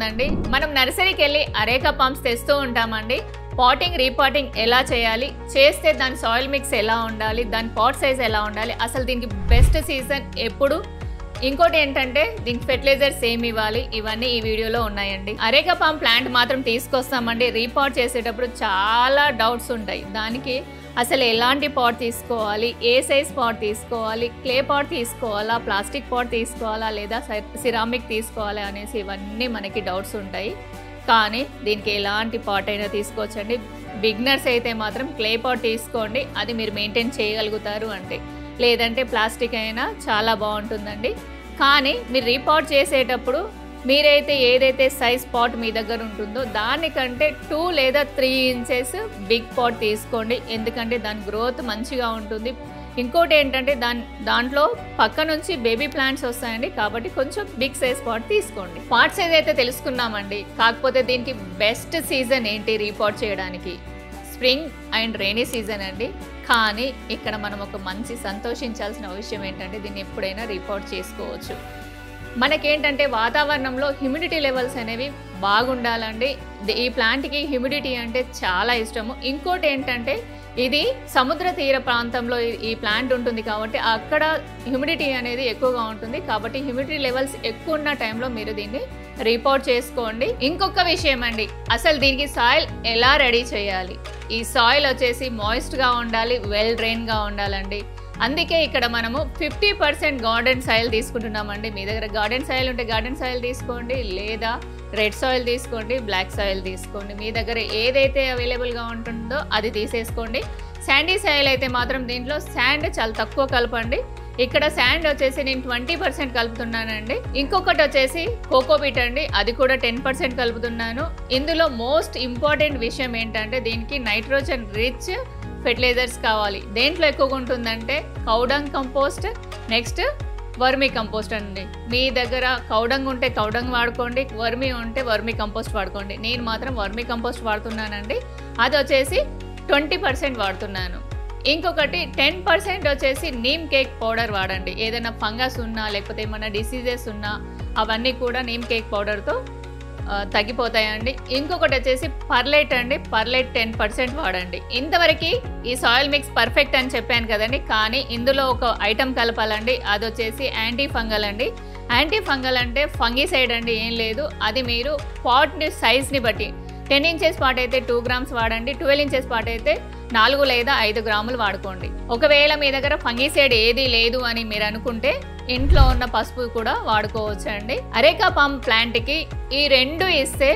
అండి మనం నర్సరీకి వెళ్ళి అరేకా పంప్స్ తెస్తూ ఉంటామండి. పాటింగ్ రీపాటింగ్ ఎలా చేయాలి, చేస్తే దాని సాయిల్ మిక్స్ ఎలా ఉండాలి, దాని పాట్ సైజ్ ఎలా ఉండాలి, అసలు దీనికి బెస్ట్ సీజన్ ఎప్పుడు, ఇంకోటి ఏంటంటే దీనికి ఫెర్టిలైజర్స్ ఏమి ఇవ్వాలి, ఇవన్నీ ఈ వీడియోలో ఉన్నాయండి. అరేకా పంప్ ప్లాంట్ మాత్రం తీసుకొస్తామండి. రీపాట్ చేసేటప్పుడు చాలా డౌట్స్ ఉంటాయి. దానికి అసలు ఎలాంటి పాట్ తీసుకోవాలి, ఏ సైజ్ పాట్ తీసుకోవాలి, క్లే పాట్ తీసుకోవాలా, ప్లాస్టిక్ పాట్ తీసుకోవాలా, లేదా సిరామిక్ తీసుకోవాలా అనేసి ఇవన్నీ మనకి డౌట్స్ ఉంటాయి. కానీ దీనికి ఎలాంటి పాట్ అయినా తీసుకోవచ్చండి. బిగినర్స్ అయితే మాత్రం క్లే పాట్ తీసుకోండి, అది మీరు మెయింటైన్ చేయగలుగుతారు అంటే. లేదంటే ప్లాస్టిక్ అయినా చాలా బాగుంటుందండి. కానీ మీరు రీపాట్ చేసేటప్పుడు మీరైతే ఏదైతే సైజ్ పాట్ మీ దగ్గర ఉంటుందో దానికంటే 2 లేదా 3 ఇంచెస్ బిగ్ పాట్ తీసుకోండి. ఎందుకంటే దాని గ్రోత్ మంచిగా ఉంటుంది. ఇంకోటి ఏంటంటే దాంట్లో పక్క నుంచి బేబీ ప్లాంట్స్ వస్తాయండి. కాబట్టి కొంచెం బిగ్ సైజ్ పాట్ తీసుకోండి. పాట్ సైజ్ అయితే తెలుసుకున్నామండి. కాకపోతే దీనికి బెస్ట్ సీజన్ ఏంటి రీపాట్ చేయడానికి? స్ప్రింగ్ అండ్ రైనీ సీజన్ అండి. కానీ ఇక్కడ మనం ఒక మంచి సంతోషించాల్సిన విషయం ఏంటంటే దీన్ని ఎప్పుడైనా రీపాట్ చేసుకోవచ్చు. మనకేంటంటే వాతావరణంలో హ్యూమిడిటీ లెవెల్స్ అనేవి బాగుండాలండి. ఈ ప్లాంట్కి హ్యూమిడిటీ అంటే చాలా ఇష్టము. ఇంకోటి ఏంటంటే ఇది సముద్ర తీర ప్రాంతంలో ఈ ప్లాంట్ ఉంటుంది కాబట్టి అక్కడ హ్యూమిడిటీ అనేది ఎక్కువగా ఉంటుంది. కాబట్టి హ్యూమిడిటీ లెవెల్స్ ఎక్కువ ఉన్న టైంలో మీరు దీన్ని రీపాట్ చేసుకోండి. ఇంకొక విషయం అండి, అసలు దీనికి సాయిల్ ఎలా రెడీ చేయాలి? ఈ సాయిల్ వచ్చేసి మాయిస్ట్గా ఉండాలి, వెల్ డ్రైన్గా ఉండాలండి. అందుకే ఇక్కడ మనము 50% గార్డెన్ సాయిల్ తీసుకుంటున్నామండి. మీ దగ్గర గార్డెన్ సాయిల్ ఉంటే గార్డెన్ సాయిల్ తీసుకోండి, లేదా రెడ్ సాయిల్ తీసుకోండి, బ్లాక్ సాయిల్ తీసుకోండి. మీ దగ్గర ఏదైతే అవైలబుల్గా ఉంటుందో అది తీసేసుకోండి. శాండీ సాయిల్ అయితే మాత్రం దీంట్లో శాండ్ చాలా తక్కువ కలపండి. ఇక్కడ శాండ్ వచ్చేసి నేను 20% కలుపుతున్నానండి. ఇంకొకటి వచ్చేసి కోకోపీట్ అండి, అది కూడా 10% కలుపుతున్నాను. ఇందులో మోస్ట్ ఇంపార్టెంట్ విషయం ఏంటంటే దీనికి నైట్రోజన్ రిచ్ ఫెర్టిలైజర్స్ కావాలి. దేంట్లో ఎక్కువగా ఉంటుందంటే cow dung compost, next vermi compost అండి. మీ దగ్గర కౌడంగ్ ఉంటే కౌడంగ్ వాడుకోండి, వర్మీ ఉంటే వర్మీ కంపోస్ట్ వాడుకోండి. నేను మాత్రం వర్మీ కంపోస్ట్ వాడుతున్నానండి. అది వచ్చేసి 20% వాడుతున్నాను. ఇంకొకటి 10% వచ్చేసి నీమ్ కేక్ పౌడర్ వాడండి. ఏదైనా ఫంగస్ ఉన్నా లేకపోతే ఏమైనా డిసీజెస్ ఉన్నా అవన్నీ కూడా నీమ్ కేక్ పౌడర్తో తగ్గిపోతాయండి. ఇంకొకటి వచ్చేసి పర్లైట్ అండి, పర్లైట్ 10% వాడండి. ఇంతవరకు ఈ సాయిల్ మిక్స్ పర్ఫెక్ట్ అని చెప్పాను కదండి. కానీ ఇందులో ఒక ఐటమ్ కలపాలండి, అది వచ్చేసి యాంటీ ఫంగల్ అండి. యాంటీ ఫంగల్ అంటే ఫంగిసైడ్ అండి, ఏం లేదు. అది మీరు పాట్ సైజ్ని బట్టి 10 ఇంచెస్ పాట్ అయితే 2 గ్రామ్స్ వాడండి, 12 ఇంచెస్ పాట్ అయితే 4 లేదా 5 గ్రాములు వాడుకోండి. ఒకవేళ మీ దగ్గర ఫంగిసైడ్ ఏది లేదు అని మీరు అనుకుంటే ఇంట్లో ఉన్న పసుపు కూడా వాడుకోవచ్చు అండి. అరేకా పంప్ ప్లాంట్కి ఈ 2 ఇస్తే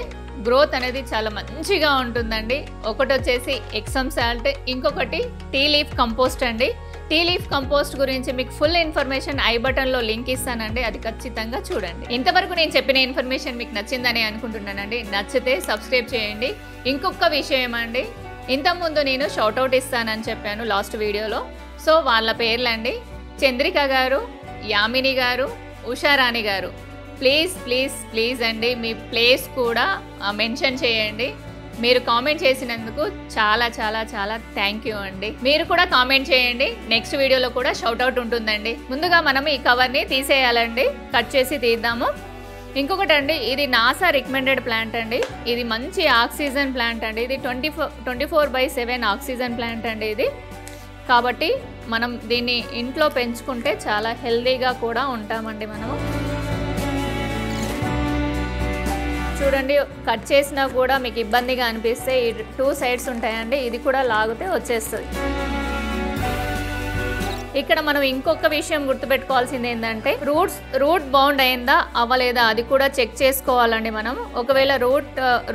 గ్రోత్ అనేది చాలా మంచిగా ఉంటుందండి. ఒకటి వచ్చేసి ఎక్సమ్ సాల్ట్, ఇంకొకటి టీ లీఫ్ కంపోస్ట్ అండి. టీ లీఫ్ కంపోస్ట్ గురించి మీకు ఫుల్ ఇన్ఫర్మేషన్ ఐ బటన్లో లింక్ ఇస్తానండి, అది ఖచ్చితంగా చూడండి. ఇంతవరకు నేను చెప్పిన ఇన్ఫర్మేషన్ మీకు నచ్చిందని అనుకుంటున్నానండి. నచ్చితే సబ్స్క్రైబ్ చేయండి. ఇంకొక విషయం అండి, ఇంతకుముందు నేను షౌట్అవుట్ ఇస్తానని చెప్పాను లాస్ట్ వీడియోలో. సో వాళ్ళ పేర్లండి చంద్రిక గారు, యామిని గారు, ఉషారాణి గారు. ప్లీజ్ ప్లీజ్ ప్లీజ్ అండి మీ ప్లేస్ కూడా మెన్షన్ చేయండి. మీరు కామెంట్ చేసినందుకు చాలా చాలా చాలా థ్యాంక్ యూ అండి. మీరు కూడా కామెంట్ చేయండి. నెక్స్ట్ వీడియోలో కూడా షౌట్అవుట్ ఉంటుందండి. ముందుగా మనం ఈ కవర్ని తీసేయాలండి, కట్ చేసి తీద్దాము. ఇంకొకటి అండి, ఇది నాసా రికమెండెడ్ ప్లాంట్ అండి. ఇది మంచి ఆక్సిజన్ ప్లాంట్ అండి. ఇది 24/7 ఆక్సిజన్ ప్లాంట్ అండి ఇది. కాబట్టి మనం దీన్ని ఇంట్లో పెంచుకుంటే చాలా హెల్దీగా కూడా ఉంటామండి. మనము చూడండి, కట్ చేసినా కూడా మీకు ఇబ్బందిగా అనిపిస్తే ఈ 2 సైడ్స్ ఉంటాయండి, ఇది కూడా లాగితే వచ్చేస్తుంది. ఇక్కడ మనం ఇంకొక విషయం గుర్తుపెట్టుకోవాల్సింది ఏంటంటే రూట్ బౌండ్ అయిందా అవ్వలేదా అది కూడా చెక్ చేసుకోవాలండి మనం. ఒకవేళ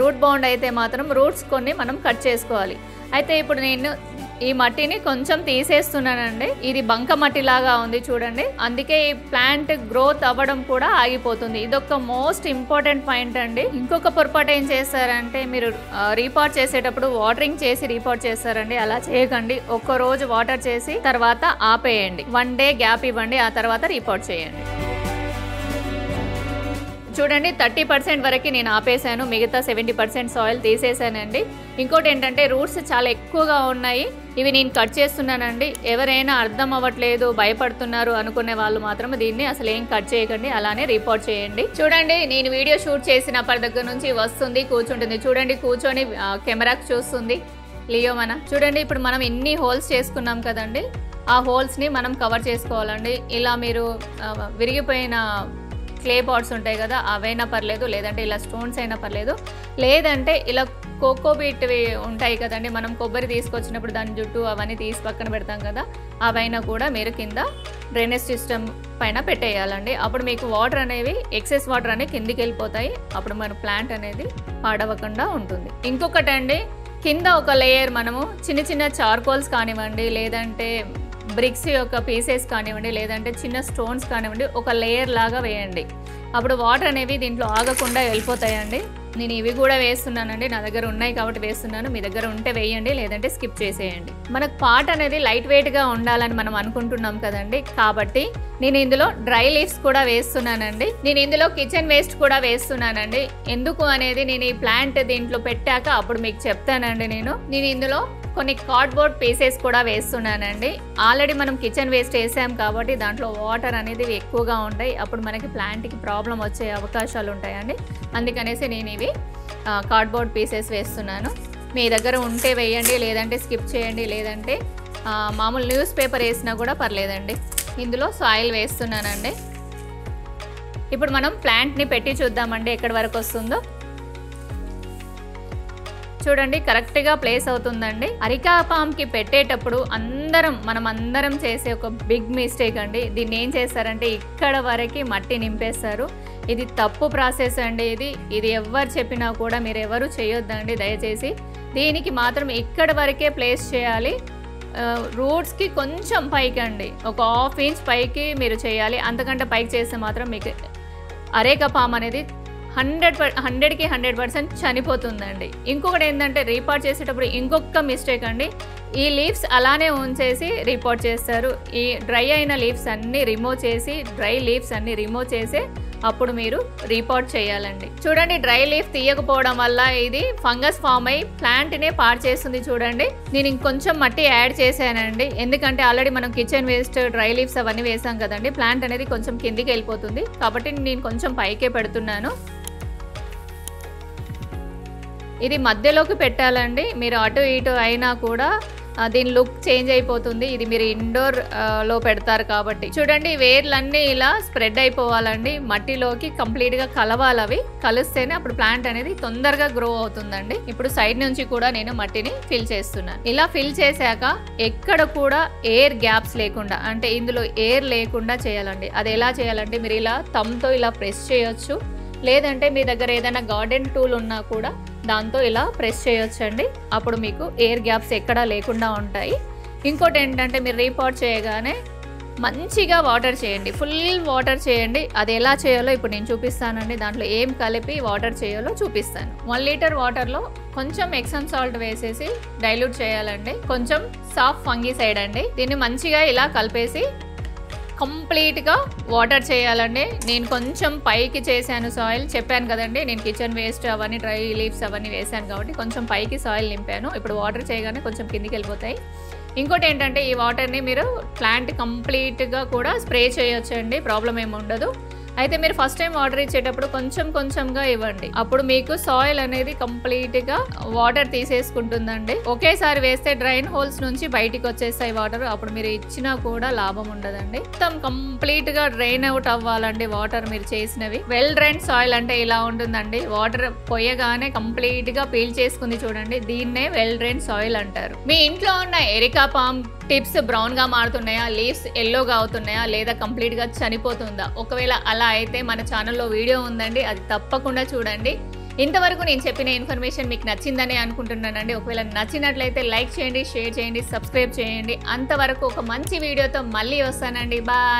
రూట్ బౌండ్ అయితే మాత్రం రూట్స్ కొన్ని మనం కట్ చేసుకోవాలి. అయితే ఇప్పుడు నేను ఈ మట్టిని కొంచెం తీసేస్తున్నానండి. ఇది బంక మట్టి లాగా ఉంది చూడండి, అందుకే ఈ ప్లాంట్ గ్రోత్ అవ్వడం కూడా ఆగిపోతుంది. ఇదొక మోస్ట్ ఇంపార్టెంట్ పాయింట్ అండి. ఇంకొక పొరపాటు ఏం చేస్తారంటే మీరు రీపాట్ చేసేటప్పుడు వాటరింగ్ చేసి రీపాట్ చేస్తారండి. అలా చేయకండి. ఒక్క రోజు వాటర్ చేసి తర్వాత ఆపేయండి, 1 డే గ్యాప్ ఇవ్వండి, ఆ తర్వాత రీపాట్ చేయండి. చూడండి 30% వరకు నేను ఆపేసాను, మిగతా 70% సాయిల్ తీసేసానండి. ఇంకోటి ఏంటంటే రూట్స్ చాలా ఎక్కువగా ఉన్నాయి, ఇవి నేను కట్ చేస్తున్నానండి. ఎవరైనా అర్థం అవ్వట్లేదు భయపడుతున్నారు అనుకునే వాళ్ళు మాత్రం దీన్ని అసలు ఏం కట్ చేయకండి, అలానే రిపోర్ట్ చేయండి. చూడండి నేను వీడియో షూట్ చేసినప్పటి దగ్గర నుంచి వస్తుంది, కూర్చుంటుంది. చూడండి కూర్చొని కెమెరాకి చూస్తుంది లియో మన. చూడండి ఇప్పుడు మనం ఎన్ని హోల్స్ చేసుకున్నాం కదండి, ఆ హోల్స్ని మనం కవర్ చేసుకోవాలండి. ఇలా మీరు విరిగిపోయిన క్లే పాట్స్ ఉంటాయి కదా, అవైనా పర్లేదు, లేదంటే ఇలా స్టోన్స్ అయినా పర్లేదు, లేదంటే ఇలా కోకోబీట్వి ఉంటాయి కదండి, మనం కొబ్బరి తీసుకొచ్చినప్పుడు దాని జుట్టు అవన్నీ తీసి పక్కన పెడతాం కదా, అవైనా కూడా మీరు కింద డ్రైనేజ్ సిస్టమ్ పైన పెట్టేయాలండి. అప్పుడు మీకు వాటర్ అనేవి ఎక్సెస్ వాటర్ అనేవి కిందికి వెళ్ళిపోతాయి, అప్పుడు మన ప్లాంట్ అనేది పాడవకుండా ఉంటుంది. ఇంకొకటి అండి, కింద ఒక లేయర్ మనము చిన్న చిన్న చార్కోల్స్ కానివ్వండి, లేదంటే బ్రిక్స్ యొక్క పీసెస్ కానివ్వండి, లేదంటే చిన్న స్టోన్స్ కానివ్వండి, ఒక లేయర్ లాగా వేయండి. అప్పుడు వాటర్ అనేవి దీంట్లో ఆగకుండా వెళ్ళిపోతాయండి. నేను ఇవి కూడా వేస్తున్నానండి, నా దగ్గర ఉన్నాయి కాబట్టి వేస్తున్నాను, మీ దగ్గర ఉంటే వేయండి, లేదంటే స్కిప్ చేసేయండి. మనకు పాట్ అనేది లైట్ వెయిట్గా ఉండాలని మనం అనుకుంటున్నాం కదండి, కాబట్టి నేను ఇందులో డ్రై లీవ్స్ కూడా వేస్తున్నానండి. నేను ఇందులో కిచెన్ వేస్ట్ కూడా వేస్తున్నానండి. ఎందుకు అనేది నేను ఈ ప్లాంట్ దీంట్లో పెట్టాక అప్పుడు మీకు చెప్తానండి. నేను ఇందులో కొన్ని కార్డ్బోర్డ్ పీసెస్ కూడా వేస్తున్నానండి. ఆల్రెడీ మనం కిచెన్ వేస్ట్ వేసాం కాబట్టి దాంట్లో వాటర్ అనేది ఎక్కువగా ఉంటాయి, అప్పుడు మనకి ప్లాంట్కి ప్రాబ్లం వచ్చే అవకాశాలు ఉంటాయండి. అందుకనేసి నేను ఇవి కార్డ్బోర్డ్ పీసెస్ వేస్తున్నాను. మీ దగ్గర ఉంటే వేయండి, లేదంటే స్కిప్ చేయండి, లేదంటే మామూలు న్యూస్ పేపర్ వేసినా కూడా పర్లేదండి. ఇందులో సాయిల్ వేస్తున్నానండి. ఇప్పుడు మనం ప్లాంట్ని పెట్టి చూద్దామండి ఎక్కడి వరకు వస్తుందో. చూడండి కరెక్ట్గా ప్లేస్ అవుతుందండి. అరికా పామ్కి పెట్టేటప్పుడు మనం అందరం చేసే ఒక బిగ్ మిస్టేక్ అండి. దీన్ని ఏం చేస్తారంటే ఇక్కడ వరకు మట్టి నింపేస్తారు. ఇది తప్పు ప్రాసెస్ అండి. ఇది ఎవరు చెప్పినా కూడా మీరు ఎవరు చేయొద్దండి దయచేసి. దీనికి మాత్రం ఇక్కడ వరకే ప్లేస్ చేయాలి. రూట్స్కి కొంచెం పైకి అండి, ఒక 1/2 ఇంచ్ పైకి మీరు చేయాలి. అంతకంటే పైకి చేస్తే మాత్రం మీకు అరేకా పామ్ అనేది 100కి 100% చనిపోతుందండి. ఇంకొకటి ఏంటంటే రీపాట్ చేసేటప్పుడు ఇంకొక మిస్టేక్ అండి, ఈ లీవ్స్ అలానే ఉంచేసి రీపాట్ చేస్తారు. ఈ డ్రై అయిన లీవ్స్ అన్నీ రిమూవ్ చేసి అప్పుడు మీరు రీపాట్ చేయాలండి. చూడండి డ్రై లీఫ్ తీయకపోవడం వల్ల ఇది ఫంగస్ ఫామ్ అయ్యి ప్లాంట్నే పాడు చేస్తుంది. చూడండి నేను ఇంకొంచెం మట్టి యాడ్ చేశానండి, ఎందుకంటే ఆల్రెడీ మనం కిచెన్ వేస్ట్ డ్రై లీవ్స్ అవన్నీ వేసాం కదండి, ప్లాంట్ అనేది కొంచెం కిందికి వెళ్ళిపోతుంది, కాబట్టి నేను కొంచెం పైకే పెడుతున్నాను. ఇది మధ్యలోకి పెట్టాలండి, మీరు అటు ఇటు అయినా కూడా దీని లుక్ చేంజ్ అయిపోతుంది. ఇది మీరు ఇండోర్ లో పెడతారు కాబట్టి. చూడండి వేర్లన్నీ ఇలా స్ప్రెడ్ అయిపోవాలండి, మట్టిలోకి కంప్లీట్గా కలవాలి. అవి కలిస్తేనే అప్పుడు ప్లాంట్ అనేది తొందరగా గ్రో అవుతుందండి. ఇప్పుడు సైడ్ నుంచి కూడా నేను మట్టిని ఫిల్ చేస్తున్నాను. ఇలా ఫిల్ చేశాక ఎక్కడ కూడా ఎయిర్ గ్యాప్స్ లేకుండా, అంటే ఇందులో ఎయిర్ లేకుండా చేయాలండి. అది ఎలా చేయాలంటే మీరు ఇలా థంబ్తో ఇలా ప్రెస్ చేయొచ్చు, లేదంటే మీ దగ్గర ఏదైనా గార్డెన్ టూల్ ఉన్నా కూడా దాంతో ఇలా ప్రెస్ చేయొచ్చండి. అప్పుడు మీకు ఎయిర్ గ్యాప్స్ ఎక్కడా లేకుండా ఉంటాయి. ఇంకోటి ఏంటంటే మీరు రీపాట్ చేయగానే మంచిగా వాటర్ చేయండి, ఫుల్ వాటర్ చేయండి. అది ఎలా చేయాలో ఇప్పుడు నేను చూపిస్తానండి. దాంట్లో ఏం కలిపి వాటర్ చేయాలో చూపిస్తాను. 1 లీటర్ వాటర్లో కొంచెం ఎప్సమ్ సాల్ట్ వేసేసి డైల్యూట్ చేయాలండి. కొంచెం సాఫ్ట్ ఫంగిసైడ్ అండి. దీన్ని మంచిగా ఇలా కలిపేసి కంప్లీట్గా వాటర్ చేయాలండి. నేను కొంచెం పైకి చేశాను సాయిల్, చెప్పాను కదండి నేను కిచెన్ వేస్ట్ అవన్నీ డ్రై లీవ్స్ అవన్నీ వేసాను కాబట్టి కొంచెం పైకి సాయిల్ నింపాను. ఇప్పుడు వాటర్ చేయగానే కొంచెం కిందికి వెళ్ళిపోతాయి. ఇంకోటి ఏంటంటే ఈ వాటర్ని మీరు ప్లాంట్ కంప్లీట్గా కూడా స్ప్రే చేయొచ్చండి, ప్రాబ్లం ఏమి ఉండదు. అయితే మీరు ఫస్ట్ టైం వాటర్ ఇచ్చేటప్పుడు కొంచెం కొంచెంగా ఇవ్వండి, అప్పుడు మీకు సాయిల్ అనేది కంప్లీట్గా వాటర్ తీసేసుకుంటుందండి. ఒకేసారి వేస్తే డ్రైన్ హోల్స్ నుంచి బయటికి వచ్చేస్తాయి వాటర్, అప్పుడు మీరు ఇచ్చినా కూడా లాభం ఉండదండి. మొత్తం కంప్లీట్గా డ్రైన్ అవుట్ అవ్వాలండి వాటర్ మీరు చేసినవి. వెల్ డ్రైన్ సాయిల్ అంటే ఇలా ఉంటుందండి, వాటర్ పోయగానే కంప్లీట్గా పీల్ చేసుకుంది చూడండి, దీన్నే వెల్ డ్రైన్ సాయిల్ అంటారు. మీ ఇంట్లో ఉన్న ఎరికా పామ్ టిప్స్ బ్రౌన్గా మారుతున్నాయా, లీవ్స్ ఎల్లోగా అవుతున్నాయా, లేదా కంప్లీట్గా చనిపోతుందా? ఒకవేళ అలా అయితే మన ఛానల్లో వీడియో ఉందండి, అది తప్పకుండా చూడండి. ఇంతవరకు నేను చెప్పిన ఇన్ఫర్మేషన్ మీకు నచ్చిందని అనుకుంటున్నానండి. ఒకవేళ నచ్చినట్లయితే లైక్ చేయండి, షేర్ చేయండి, సబ్స్క్రైబ్ చేయండి. అంతవరకు ఒక మంచి వీడియోతో మళ్ళీ వస్తానండి. బాయ్.